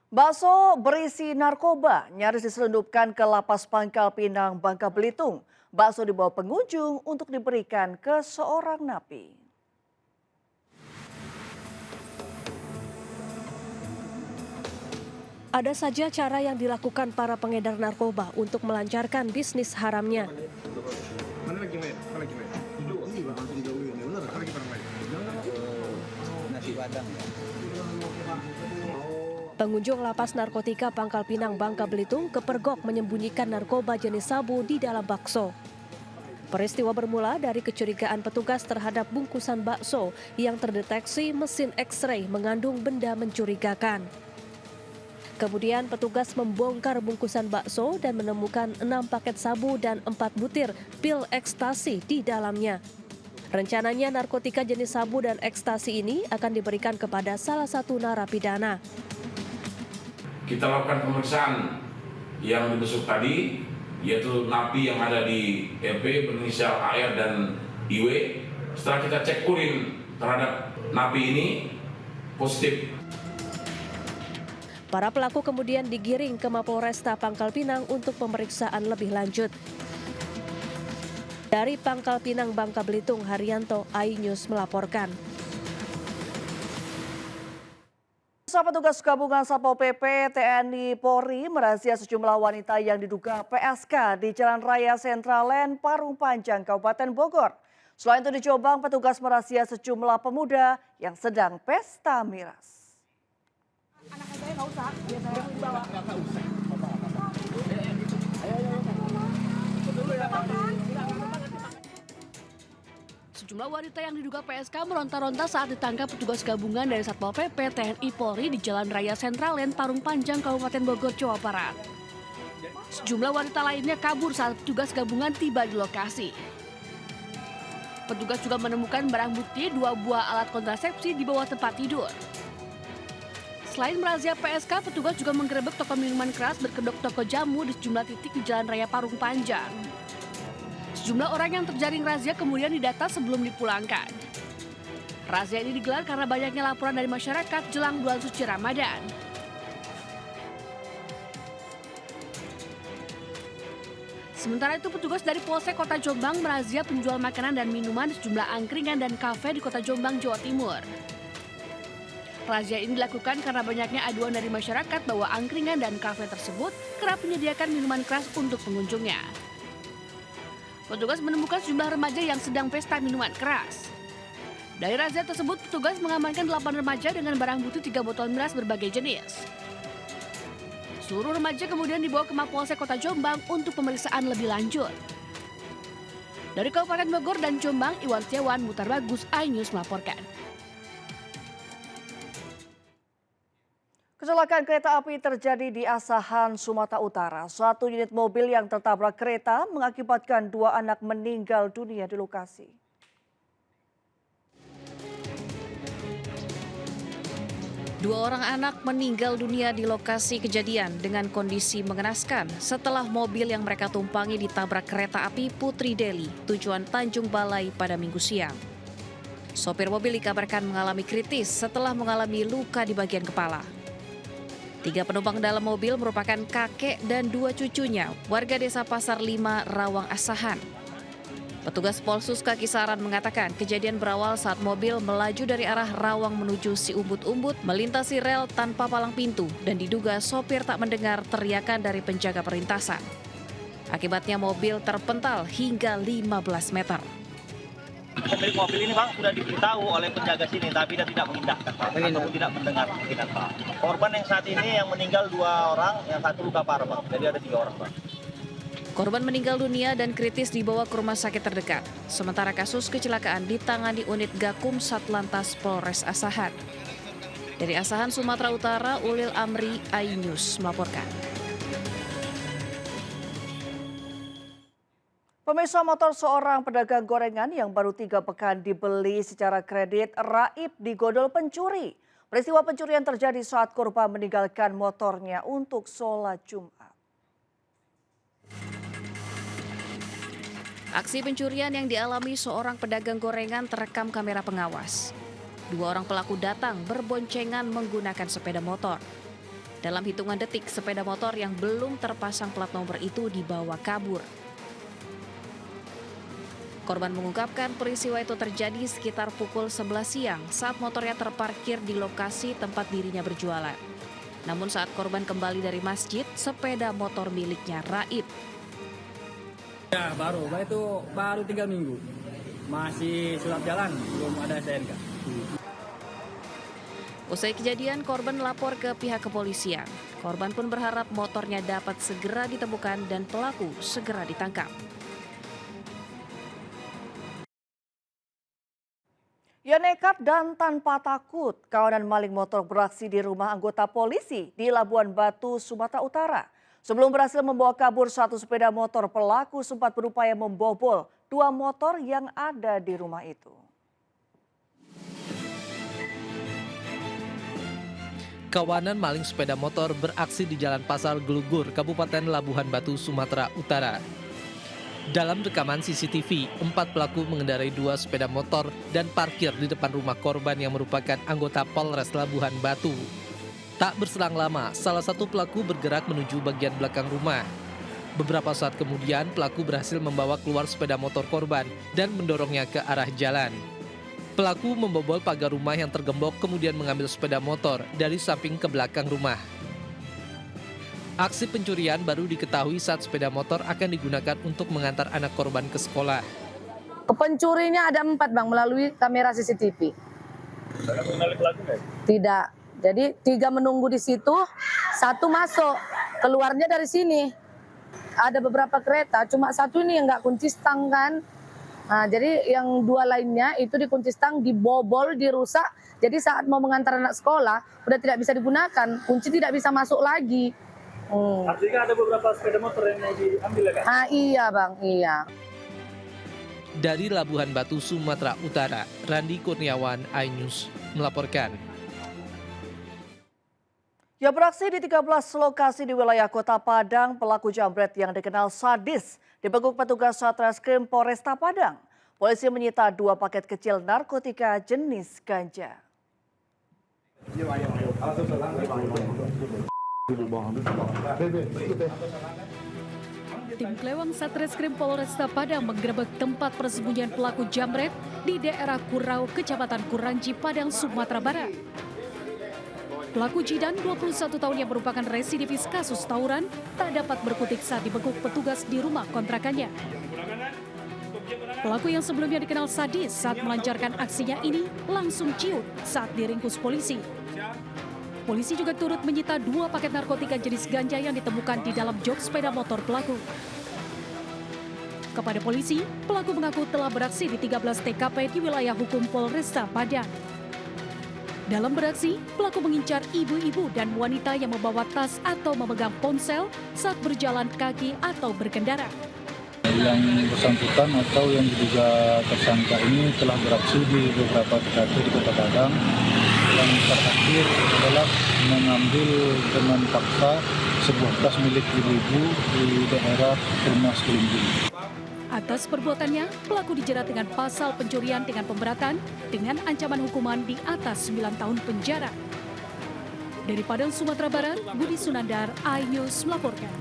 Bakso berisi narkoba nyaris diselundupkan ke lapas Pangkal Pinang, Bangka Belitung. Bakso dibawa pengunjung untuk diberikan ke seorang napi. Ada saja cara yang dilakukan para pengedar narkoba untuk melancarkan bisnis haramnya. Mana lagi main? Mana lagi main? Ini bang, langsung jauhin. Bener, mana lagi pada main? Nasi Padang ya. Pengunjung lapas narkotika Pangkal Pinang, Bangka Belitung kepergok menyembunyikan narkoba jenis sabu di dalam bakso. Peristiwa bermula dari kecurigaan petugas terhadap bungkusan bakso yang terdeteksi mesin X-ray mengandung benda mencurigakan. Kemudian petugas membongkar bungkusan bakso dan menemukan 6 paket sabu dan 4 butir pil ekstasi di dalamnya. Rencananya narkotika jenis sabu dan ekstasi ini akan diberikan kepada salah satu narapidana. Kita lakukan pemeriksaan yang dibesuk tadi, yaitu napi yang ada di RP berinisial AR dan IW. Setelah kita cek urin terhadap napi ini positif. Para pelaku kemudian digiring ke Mapolresta Pangkal Pinang untuk pemeriksaan lebih lanjut. Dari Pangkal Pinang, Bangka Belitung, Haryanto, iNews melaporkan. Petugas gabungan Satpol PP, TNI, Polri merazia sejumlah wanita yang diduga PSK di Jalan Raya Sentralen, Parung Panjang, Kabupaten Bogor. Selain itu di Jombang, petugas merazia sejumlah pemuda yang sedang pesta miras. Sejumlah wanita yang diduga PSK meronta-ronta saat ditangkap petugas gabungan dari Satpol PP, TNI, Polri di Jalan Raya Sentralen, Parung Panjang, Kabupaten Bogor, Jawa Barat. Sejumlah wanita lainnya kabur saat petugas gabungan tiba di lokasi. Petugas juga menemukan barang bukti 2 buah alat kontrasepsi di bawah tempat tidur. Selain merazia PSK, petugas juga menggerebek toko minuman keras berkedok toko jamu di sejumlah titik di Jalan Raya Parung Panjang. Sejumlah orang yang terjaring razia kemudian didata sebelum dipulangkan. Razia ini digelar karena banyaknya laporan dari masyarakat jelang bulan suci Ramadan. Sementara itu petugas dari Polsek Kota Jombang merazia penjual makanan dan minuman di sejumlah angkringan dan kafe di Kota Jombang, Jawa Timur. Razia ini dilakukan karena banyaknya aduan dari masyarakat bahwa angkringan dan kafe tersebut kerap menyediakan minuman keras untuk pengunjungnya. Petugas menemukan sejumlah remaja yang sedang pesta minuman keras. Dari razia tersebut, petugas mengamankan 8 remaja dengan barang bukti 3 botol miras berbagai jenis. Seluruh remaja kemudian dibawa ke Mapolsek Kota Jombang untuk pemeriksaan lebih lanjut. Dari Kabupaten Bogor dan Jombang, Iwan Setiawan, Mutar Bagus, iNews melaporkan. Kecelakaan kereta api terjadi di Asahan, Sumatera Utara. Satu unit mobil yang tertabrak kereta mengakibatkan 2 anak meninggal dunia di lokasi. Dua orang anak meninggal dunia di lokasi kejadian dengan kondisi mengenaskan setelah mobil yang mereka tumpangi ditabrak kereta api Putri Deli, tujuan Tanjung Balai pada Minggu siang. Sopir mobil dikabarkan mengalami kritis setelah mengalami luka di bagian kepala. 3 penumpang dalam mobil merupakan kakek dan 2 cucunya, warga desa Pasar 5, Rawang Asahan. Petugas Polsuska Kisaran mengatakan kejadian berawal saat mobil melaju dari arah Rawang menuju Si Umbut-Umbut, melintasi rel tanpa palang pintu dan diduga sopir tak mendengar teriakan dari penjaga perlintasan. Akibatnya mobil terpental hingga 15 meter. Pemilik mobil ini Bang sudah diberitahu oleh penjaga sini tapi dia tidak mengindahkan Pak, ataupun tidak mendengar mungkin Pak. Korban yang saat ini yang meninggal 2 orang, yang 1 luka parah Pak. Jadi ada 3 orang Pak. Korban meninggal dunia dan kritis dibawa ke rumah sakit terdekat. Sementara kasus kecelakaan ditangani unit Gakum Satlantas Polres Asahan. Dari Asahan, Sumatera Utara, Ulil Amri, iNews melaporkan. Pemirsa, motor seorang pedagang gorengan yang baru 3 pekan dibeli secara kredit raib digodol pencuri. Peristiwa pencurian terjadi saat korban meninggalkan motornya untuk sholat Jumat. Aksi pencurian yang dialami seorang pedagang gorengan terekam kamera pengawas. 2 orang pelaku datang berboncengan menggunakan sepeda motor. Dalam hitungan detik, sepeda motor yang belum terpasang plat nomor itu dibawa kabur. Korban mengungkapkan peristiwa itu terjadi sekitar pukul 11 siang saat motornya terparkir di lokasi tempat dirinya berjualan. Namun saat korban kembali dari masjid, sepeda motor miliknya raib. Ya baru 3 minggu. Masih surat jalan, belum ada STNK. Usai kejadian, korban lapor ke pihak kepolisian. Korban pun berharap motornya dapat segera ditemukan dan pelaku segera ditangkap. Ya nekat dan tanpa takut, kawanan maling motor beraksi di rumah anggota polisi di Labuan Batu, Sumatera Utara. Sebelum berhasil membawa kabur satu sepeda motor, pelaku sempat berupaya membobol 2 motor yang ada di rumah itu. Kawanan maling sepeda motor beraksi di Jalan Pasar Gelugur, Kabupaten Labuhan Batu, Sumatera Utara. Dalam rekaman CCTV, 4 pelaku mengendarai 2 sepeda motor dan parkir di depan rumah korban yang merupakan anggota Polres Labuhan Batu. Tak berselang lama, salah satu pelaku bergerak menuju bagian belakang rumah. Beberapa saat kemudian, pelaku berhasil membawa keluar sepeda motor korban dan mendorongnya ke arah jalan. Pelaku membobol pagar rumah yang tergembok kemudian mengambil sepeda motor dari samping ke belakang rumah. Aksi pencurian baru diketahui saat sepeda motor akan digunakan untuk mengantar anak korban ke sekolah. Pencurinya ada 4 Bang melalui kamera CCTV. Tidak. Jadi 3 menunggu di situ, 1 masuk. Keluarnya dari sini. Ada beberapa kereta, cuma 1 ini yang nggak kunci stang kan. Nah, jadi yang 2 lainnya itu dikunci stang, dibobol, dirusak. Jadi saat mau mengantar anak sekolah, udah tidak bisa digunakan. Kunci tidak bisa masuk lagi. Artinya ada beberapa sepeda motor yang mau diambil ya kan? Iya Bang, iya. Dari Labuhan Batu, Sumatera Utara, Randi Kurniawan, iNews melaporkan. Ya beraksi di 13 lokasi di wilayah Kota Padang, pelaku jambret yang dikenal sadis dibekuk petugas Satreskrim Polresta Padang. Polisi menyita 2 paket kecil narkotika jenis ganja. Tim Klewang Satreskrim Polresta Padang menggerebek tempat persembunyian pelaku jambret di daerah Kurau, Kecamatan Kuranci, Padang, Sumatera Barat. Pelaku Jidan, 21 tahun yang merupakan residivis kasus tawuran, tak dapat berkutik saat dibekuk petugas di rumah kontrakannya. Pelaku yang sebelumnya dikenal sadis saat melancarkan aksinya ini langsung ciut saat diringkus polisi. Polisi juga turut menyita 2 paket narkotika jenis ganja yang ditemukan di dalam jok sepeda motor pelaku. Kepada polisi, pelaku mengaku telah beraksi di 13 TKP di wilayah hukum Polresta Padang. Dalam beraksi, pelaku mengincar ibu-ibu dan wanita yang membawa tas atau memegang ponsel saat berjalan kaki atau berkendara. Yang bersangkutan atau yang diduga tersangka ini telah beraksi di beberapa TKP di Kota Padang. Yang terakhir adalah mengambil dengan paksa sebuah tas milik ibu-ibu di daerah Rumah Sekelumbi. Atas perbuatannya, pelaku dijerat dengan pasal pencurian dengan pemberatan dengan ancaman hukuman di atas 9 tahun penjara. Dari Padang, Sumatera Barat, Budi Sunandar, iNews melaporkan.